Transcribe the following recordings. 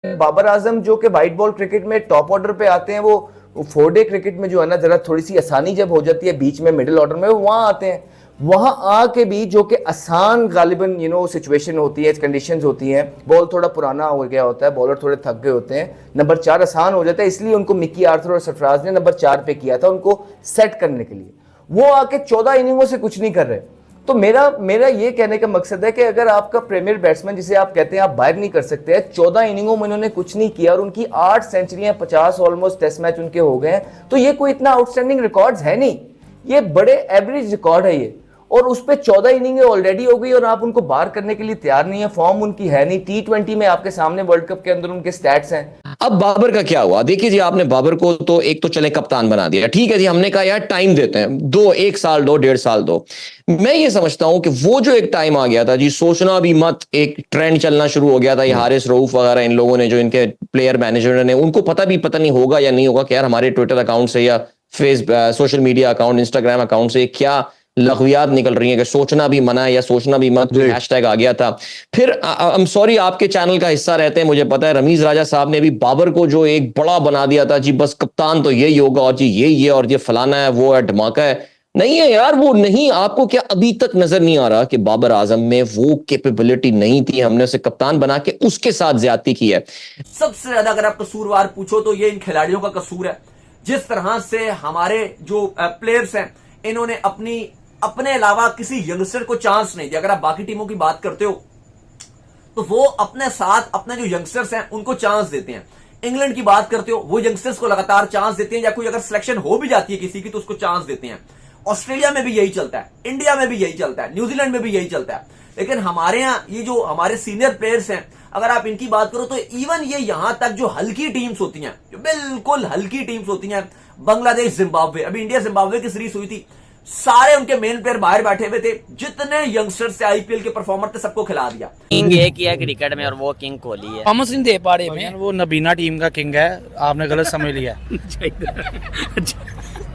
बाबर आजम जो कि white ball cricket में टॉप ऑर्डर पे आते हैं, वो 4 डे क्रिकेट में जो है ना, जरा थोड़ी सी आसानी जब हो जाती है बीच में मिडिल ऑर्डर में, वो वहां आते हैं। वहां आके भी जो कि आसान गालिबन सिचुएशन होती है, कंडीशंस होती हैं, बॉल थोड़ा पुराना हो गया होता है, बॉलर थोड़े थक गए होते हैं, नंबर 4 आसान हो जाता है, इसलिए उनको मिक्की आर्थर और सरफराज ने नंबर 4 पे किया था उनको सेट करने के लिए। वो आके 14 इनिंगों से कुछ नहीं कर रहे। तो मेरा मेरा ये कहने का मकसद है कि अगर आपका प्रीमियर बैट्समैन, जिसे आप कहते हैं आप बाहर नहीं कर सकते हैं, 14 इनिंगों में उन्होंने कुछ नहीं किया और उनकी 8 सेंचुरियां, 50 ऑलमोस्ट टेस्ट मैच उनके हो गए हैं, तो ये कोई इतना आउटस्टैंडिंग रिकॉर्ड्स है नहीं, ये बड़े एवरेज रिकॉर्ड है ये। और उस पर 14 इनिंगें ऑलरेडी हो गई और आप उनको बाहर करने के लिए तैयार नहीं है, फॉर्म उनकी है नहीं। T20 में आपके सामने वर्ल्ड कप के अंदर उनके स्टैट्स हैं। अब बाबर का क्या हुआ? देखिए जी, आपने बाबर को तो एक तो चले कप्तान बना दिया, ठीक है जी, हमने कहा यार टाइम देते हैं, 1 साल दो, 1.5 साल दो। मैं ये समझता हूं कि वो जो एक टाइम आ गया था जी, सोचना भी मत, एक ट्रेंड चलना शुरू हो गया था, ये हारिस रऊफ वगैरह इन लोगों ने, जो इनके प्लेयर मैनेजर ने, उनको पता नहीं होगा या नहीं होगा कि यार हमारे ट्विटर अकाउंट से या social media account, Instagram account से क्या लघवियात निकल रही है कि सोचना भी मना है या सोचना भी मत, हैशटैग आ गया था। फिर आई एम सॉरी, आपके चैनल का हिस्सा रहते हैं, मुझे पता है, रमीज राजा साहब ने भी बाबर को जो एक बड़ा बना दिया था जी, बस कप्तान तो यही होगा और जी ये और ये फलाना है, वो है, धमाका है। नहीं है यार, वो नहीं। आपको क्या अभी तक नजर नहीं आ रहा कि बाबर आजम में वो कैपेबिलिटी नहीं थी? हमने उसे कप्तान बना के उसके साथ ज्यादती की है। सबसे ज्यादा अगर आप कसूरवार पूछो तो ये इन खिलाड़ियों का कसूर है। जिस तरह से हमारे जो प्लेयर्स हैं, इन्होंने अपने अलावा किसी यंगस्टर को चांस नहीं दिया। अगर आप बाकी टीमों की बात करते हो तो वो अपने साथ अपने जो यंगस्टर्स हैं उनको चांस देते हैं। इंग्लैंड की बात करते हो, वो यंगस्टर्स को लगातार चांस देते हैं, या कोई अगर सिलेक्शन हो भी जाती है किसी की तो उसको चांस देते हैं। ऑस्ट्रेलिया में भी यही चलता है, इंडिया में भी यही चलता है, न्यूजीलैंड में भी यही चलता है। लेकिन हमारे यहाँ ये जो हमारे सीनियर प्लेयर्स हैं, अगर आप इनकी बात करो तो इवन ये यहां तक जो हल्की टीम्स होती हैं, जो बिल्कुल हल्की टीम्स होती हैं, बांग्लादेश, जिम्बाब्वे, अभी इंडिया जिम्बाब्वे की सीरीज हुई थी, सारे उनके मेन प्लेयर बाहर बैठे हुए थे। जितने यंगस्टर्स से आईपीएल के परफॉर्मर थे सबको खिला दिया। किंग एक ही है क्रिकेट में और वो किंग कोहली है। थॉमस नहीं दे पा रहे में, वो नबीना टीम का किंग है, आपने गलत समझ लिया।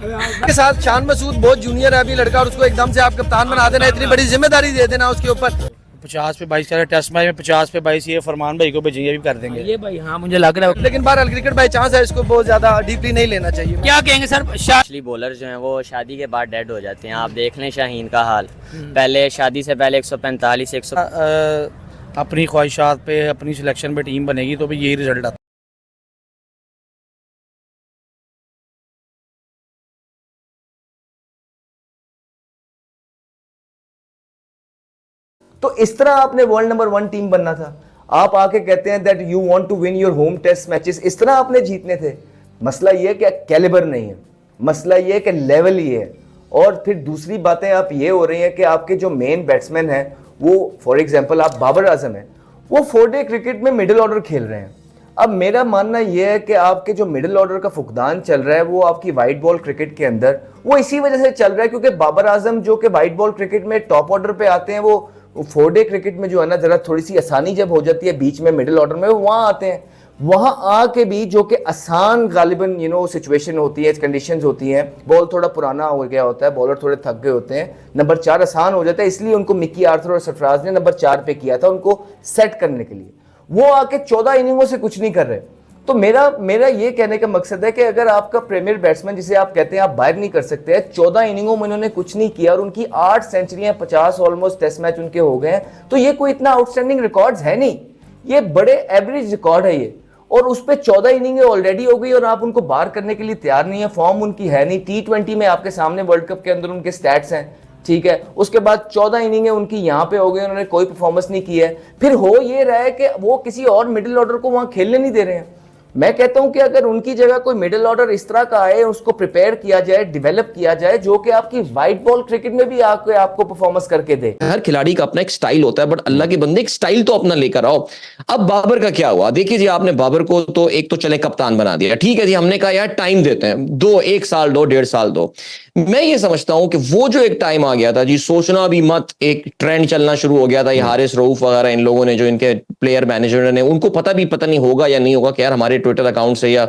के साथ शान मसूद बहुत जूनियर है अभी लड़का, और उसको एकदम से आप कप्तान बना देना, इतनी बड़ी जिम्मेदारी दे देना उसके ऊपर। 50 पे 22 टेस्ट मैच में 50 पे 22 ये फरमान भाई को भेजेंगे, भी कर देंगे ये भाई। हाँ मुझे लग रहा है, लेकिन बहरहाल क्रिकेट बाई चांस है, इसको बहुत ज्यादा डीपली नहीं लेना चाहिए। क्या कहेंगे सर? असली बॉलर जो हैं वो शादी के बाद डेड हो जाते हैं। आप देख लें शाहीन का हाल, पहले शादी से पहले 145 100 अपनी ख्वाहिशात पे, अपनी सिलेक्शन पे टीम बनेगी तो भी यही रिजल्ट आता है। तो इस तरह आपने वर्ल्ड नंबर 1 टीम बनना था। आप आके कहते हैं that you want to win your home test matches, इस तरह आपने जीतने थे। मसला ये है कि कैलिबर नहीं है, मसला ये है कि लेवल ये है। और फिर दूसरी बातें आप ये हो रही हैं कि आपके जो मेन बैट्समैन हैं, वो फॉर एग्जांपल आप बाबर आजम हैं, वो 4 डे क्रिकेट में मिडिल ऑर्डर खेल रहे हैं। अब मेरा मानना यह है कि आपके जो मिडिल ऑर्डर का फुकदान चल रहा है वो आपकी वाइट बॉल क्रिकेट के अंदर, वो इसी वजह से चल रहा है क्योंकि बाबर आजम जो कि वाइट बॉल क्रिकेट में टॉप ऑर्डर पे आते हैं, वो 4 डे क्रिकेट में जो है ना, जरा थोड़ी सी आसानी जब हो जाती है बीच में मिडिल ऑर्डर में, वो वहां आते हैं। वहां आके भी जो कि आसान गालिबन सिचुएशन होती है, कंडीशंस होती हैं, बॉल थोड़ा पुराना हो गया होता है, बॉलर थोड़े थक गए होते हैं, नंबर 4 आसान हो जाता है, इसलिए उनको मिक्की आर्थर और सरफराज ने नंबर 4 पे किया था उनको सेट करने के लिए। वो आके 14 इनिंगों से कुछ नहीं कर रहे। तो मेरा ये कहने का मकसद है कि अगर आपका प्रीमियर बैट्समैन, जिसे आप कहते हैं आप बाहर नहीं कर सकते हैं, 14 इनिंगों में उन्होंने कुछ नहीं किया और उनकी 8 सेंचुरियां, 50 ऑलमोस्ट टेस्ट मैच उनके हो गए हैं, तो ये कोई इतना आउटस्टैंडिंग रिकॉर्ड्स है नहीं, ये बड़े एवरेज रिकॉर्ड है ये। और उस पर 14 इनिंगें ऑलरेडी हो गई और आप उनको बाहर करने के लिए तैयार नहीं है, फॉर्म उनकी है नहीं। T20 में आपके सामने वर्ल्ड कप के अंदर उनके स्टैट्स हैं, ठीक है। उसके बाद 14 इनिंगें उनकी यहाँ पे हो गई, उन्होंने कोई परफॉर्मेंस नहीं की है। फिर हो ये रहा है कि वो किसी और मिडिल ऑर्डर को वहां खेलने नहीं दे रहे हैं। मैं कहता हूं कि अगर उनकी जगह कोई मिडिल ऑर्डर इस तरह का आए, उसको प्रिपेयर किया जाए, डेवलप किया जाए, जो कि आपकी वाइट बॉल क्रिकेट में भी आपको परफॉर्मेंस करके दे। हर खिलाड़ी का अपना एक स्टाइल होता है, बट अल्लाह के बंदे एक स्टाइल तो अपना लेकर आओ। अब बाबर का क्या हुआ? देखिए जी, आपने बाबर को तो एक तो चले कप्तान बना दिया, ठीक है जी, हमने कहा यार टाइम देते हैं, 1 साल दो, 1.5 साल दो। मैं ये समझता हूं कि वो जो एक टाइम आ गया था जी, सोचना भी मत, एक ट्रेंड चलना शुरू हो गया था, ये हारिस रऊफ वगैरह इन लोगों ने, जो इनके प्लेयर मैनेजर ने, उनको पता नहीं होगा या नहीं होगा कि यार हमारे ट्विटर अकाउंट से या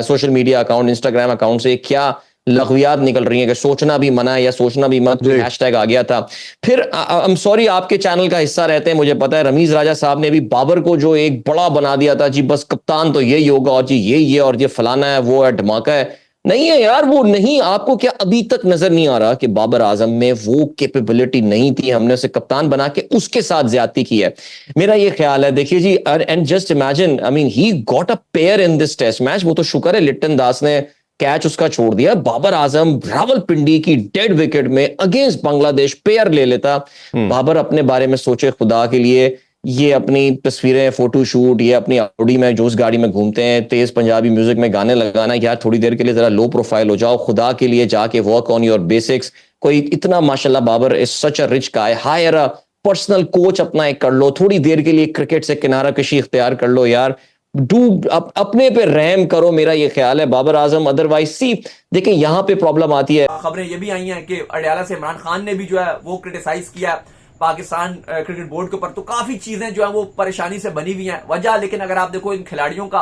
social media account, Instagram account से क्या लघवियात निकल रही हैं कि सोचना भी मना है या सोचना भी मत, हैशटैग आ गया था। फिर आई एम सॉरी, आपके चैनल का हिस्सा रहते हैं, मुझे पता है। रमीज राजा साहब ने भी बाबर को जो एक बड़ा बना दिया था जी, बस कप्तान तो यही होगा और जी ये और ये फलाना है, वो है, धमाका है। नहीं है यार, वो नहीं। आपको क्या अभी तक नजर नहीं आ रहा कि बाबर आजम में वो कैपेबिलिटी नहीं थी? हमने उसे कप्तान बना के उसके साथ ज्यादती की है, मेरा ये ख्याल है। देखिए जी, and just imagine, I mean he got a pair in this test match. वो तो शुक्र है लिट्टन दास ने कैच उसका छोड़ दिया। बाबर आजम रावलपिंडी की डेड विकेट में अगेंस्ट बांग्लादेश पेयर ले लेता। बाबर अपने बारे में सोचे खुदा के लिए, ये अपनी तस्वीरें, फोटोशूट, ये अपनी ऑडी में जो उस गाड़ी में घूमते हैं, तेज पंजाबी म्यूजिक में गाने लगाना, यार थोड़ी देर के लिए जरा लो प्रोफाइल हो जाओ, खुदा के लिए जाके वर्क ऑन योर बेसिक्स। कोई इतना माशाल्लाह, Babar is such a rich guy, hire a personal coach अपना एक कर लो, थोड़ी देर के लिए क्रिकेट से किनारा कशी इख्तियार कर लो यार, अपने पे रहम करो, मेरा ये ख्याल है बाबर आजम। अदरवाइज सी देखिए, यहां पे प्रॉब्लम आती है। खबरें ये भी आई हैं कि अडयाला से इमरान खान ने भी जो है वो क्रिटिसाइज किया पाकिस्तान क्रिकेट बोर्ड के ऊपर। तो काफी चीजें जो है वो परेशानी से बनी हुई हैं वजह। लेकिन अगर आप देखो इन खिलाड़ियों का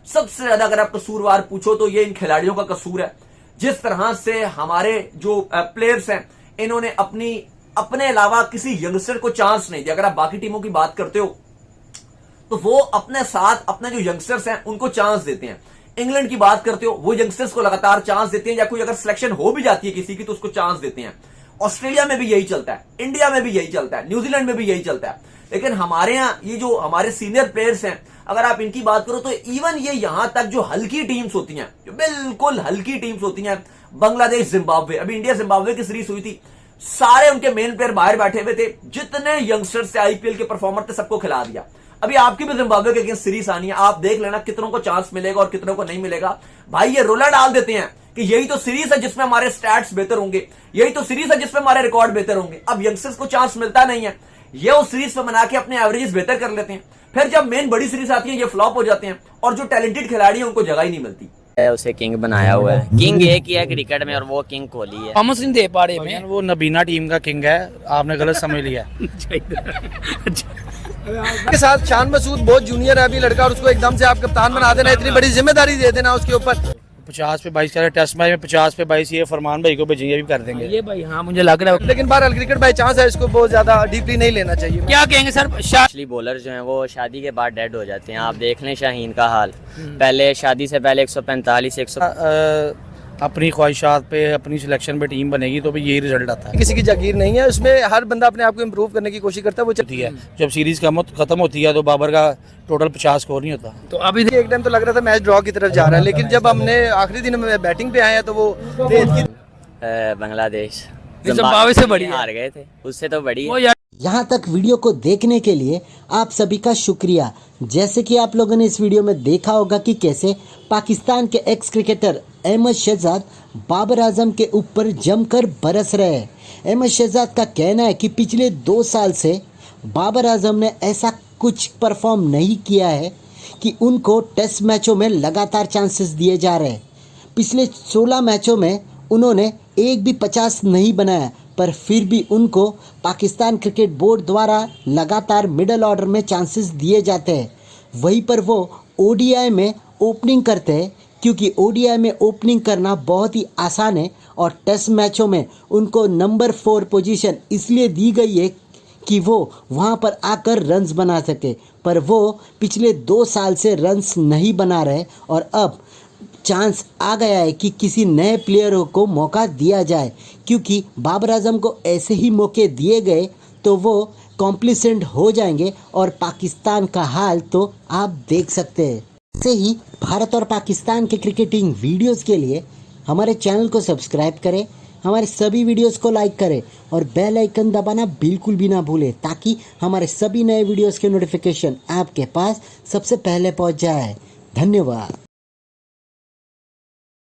सबसे ज्यादा अगर आप कसूरवार पूछो तो ये इन खिलाड़ियों का कसूर है। जिस तरह से हमारे जो प्लेयर्स हैं, इन्होंने अपने अलावा किसी यंगस्टर को चांस नहीं दिया। अगर आप बाकी टीमों की बात करते हो तो वो अपने साथ अपने जो यंगस्टर्स हैं उनको चांस देते हैं। इंग्लैंड की बात करते हो, वो यंगस्टर्स को लगातार चांस देते हैं, या कोई अगर सिलेक्शन हो भी जाती है किसी की तो उसको चांस देते हैं। ऑस्ट्रेलिया में भी यही चलता है, इंडिया में भी यही चलता है, न्यूजीलैंड में भी यही चलता है। लेकिन हमारे यहाँ ये जो हमारे सीनियर प्लेयर्स हैं, अगर आप इनकी बात करो तो इवन ये यहां तक जो हल्की टीम्स होती हैं, जो बिल्कुल हल्की टीम्स होती हैं, बांग्लादेश, जिम्बाब्वे, अभी इंडिया जिम्बाब्वे की सीरीज हुई थी, सारे उनके मेन प्लेयर बाहर बैठे हुए थे। जितने यंगस्टर्स थे, आईपीएल के परफॉर्मर थे, सबको खिला दिया। अभी आपकी भी जिम्बाब्वे के अगेंस्ट सीरीज आनी है, आप देख लेना कितनों को चांस मिलेगा और कितनों को नहीं मिलेगा। भाई ये रोला डाल देते हैं कि यही तो सीरीज है जिसमें हमारे स्टैट्स बेहतर होंगे, यही तो सीरीज है जिसमें हमारे रिकॉर्ड बेहतर होंगे। अब यंगस्टर्स को चांस मिलता नहीं है, ये उस सीरीज पे बना के अपने एवरेजेस बेहतर कर लेते हैं। फिर जब मेन बड़ी सीरीज आती है ये फ्लॉप हो जाते हैं और जो टैलेंटेड खिलाड़ी है उनको जगह ही नहीं मिलती। उसे किंग बनाया हुआ है, किंग एक ही है क्रिकेट में और वो किंग कोहली है। मोहम्मद सिंह देपाड़े में वो नबीना टीम का किंग है, आपने गलत समझ लिया। के साथ शान मसूद बहुत जूनियर है अभी लड़का, और उसको एकदम से आप कप्तान बना देना, इतनी बड़ी जिम्मेदारी दे देना उसके ऊपर। 50 पे 22 का टेस्ट मैच में 50 पे 22 ये फरमान भाई को भेजेंगे, भी कर देंगे ये भाई। हाँ मुझे लग रहा है, लेकिन बहरहाल क्रिकेट बाई चांस है, इसको बहुत ज्यादा डीपली नहीं लेना चाहिए। क्या कहेंगे सर? असली बॉलर जो हैं वो शादी के बाद डेड हो जाते हैं। आप देख लें शाहीन का हाल, पहले शादी से पहले 145 100 अपनी ख्वाहिशात पे, अपनी सिलेक्शन पे टीम बनेगी तो भी यही रिजल्ट आता है। किसी की जागीर नहीं है, उसमें हर बंदा अपने आप को इम्प्रूव करने की कोशिश करता है, वो चलती है। जब सीरीज खत्म होती है तो बाबर का टोटल 50 स्कोर नहीं होता। तो अभी एक टाइम तो लग रहा था मैच ड्रॉ की तरफ जा रहा है, लेकिन जब हमने आखिरी दिन में बैटिंग पे आए हैं तो वो बांग्लादेश जिम्बाब्वे से बड़ी हार गए थे, उससे तो बड़ी है। यहाँ तक वीडियो को देखने के लिए आप सभी का शुक्रिया। जैसे कि आप लोगों ने इस वीडियो में देखा होगा कि कैसे पाकिस्तान के एक्स क्रिकेटर अहमद शहजाद बाबर आजम के ऊपर जमकर बरस रहे हैं। अहमद शहजाद का कहना है कि पिछले 2 साल से बाबर आजम ने ऐसा कुछ परफॉर्म नहीं किया है कि उनको टेस्ट मैचों में लगातार चांसेस दिए जा रहे हैं। पिछले 16 मैचों में उन्होंने एक भी 50 नहीं बनाया, पर फिर भी उनको पाकिस्तान क्रिकेट बोर्ड द्वारा लगातार मिडल ऑर्डर में चांसेस दिए जाते हैं। वहीं पर वो ओडीआई में ओपनिंग करते हैं, क्योंकि ओडीआई में ओपनिंग करना बहुत ही आसान है, और टेस्ट मैचों में उनको नंबर 4 पोजीशन इसलिए दी गई है कि वो वहाँ पर आकर रन्स बना सके। पर वो पिछले 2 साल से रन्स नहीं बना रहे, और अब चांस आ गया है कि किसी नए प्लेयरों को मौका दिया जाए, क्योंकि बाबर आजम को ऐसे ही मौके दिए गए तो वो कॉम्प्लिसेंट हो जाएंगे, और पाकिस्तान का हाल तो आप देख सकते हैं। ऐसे ही भारत और पाकिस्तान के क्रिकेटिंग वीडियोस के लिए हमारे चैनल को सब्सक्राइब करें, हमारे सभी वीडियोस को लाइक करें और बेल आइकन दबाना बिल्कुल भी ना भूलें, ताकि हमारे सभी नए वीडियोस के नोटिफिकेशन आपके पास सबसे पहले पहुंच जाए। धन्यवाद।